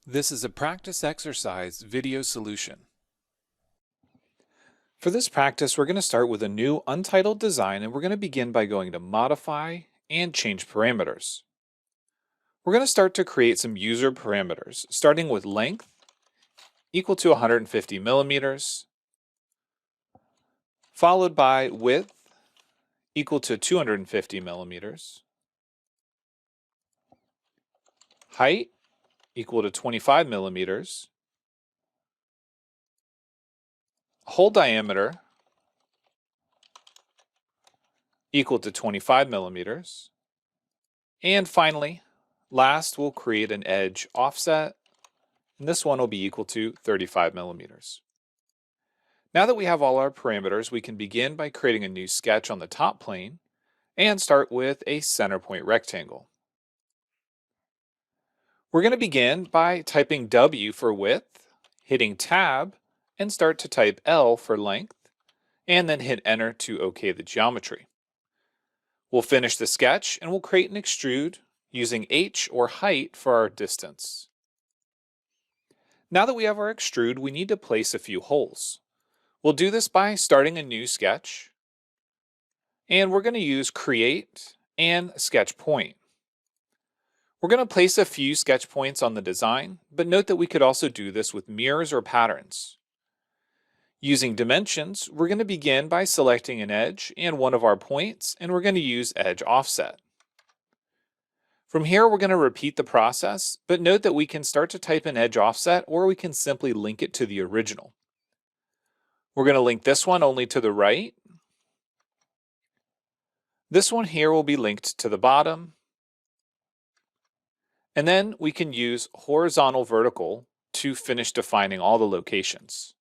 This is a practice exercise video solution. For this practice, we're going to start with a new untitled design, and we're going to begin by going to Modify and Change Parameters. We're going to start to create some user parameters, starting with length equal to 150 millimeters, followed by width equal to 250 millimeters, height equal to 25 millimeters, hole diameter equal to 25 millimeters, and finally, last we'll create an edge offset, and this one will be equal to 35 millimeters. Now that we have all our parameters, we can begin by creating a new sketch on the top plane and start with a center point rectangle. We're going to begin by typing W for width, hitting Tab, and start to type L for length, and then hit Enter to OK the geometry. We'll finish the sketch and we'll create an extrude using H or height for our distance. Now that we have our extrude, we need to place a few holes. We'll do this by starting a new sketch, and we're going to use Create and Sketch Point. We're going to place a few sketch points on the design, but note that we could also do this with mirrors or patterns. Using dimensions, we're going to begin by selecting an edge and one of our points, and we're going to use edge offset. From here, we're going to repeat the process, but note that we can start to type an edge offset, or we can simply link it to the original. We're going to link this one only to the right. This one here will be linked to the bottom. And then we can use horizontal vertical to finish defining all the locations.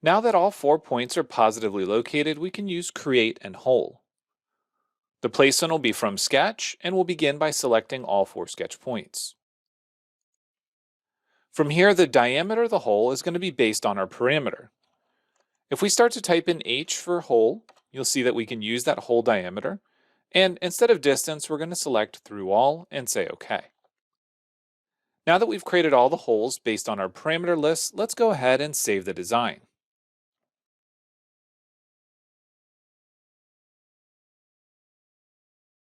Now that all 4 points are positively located, we can use Create and Hole. The placement will be from Sketch, and we'll begin by selecting all 4 sketch points. From here, the diameter of the hole is going to be based on our parameter. If we start to type in H for hole, you'll see that we can use that hole diameter, and instead of distance, we're going to select Through All and say OK. Now that we've created all the holes based on our parameter list, let's go ahead and save the design.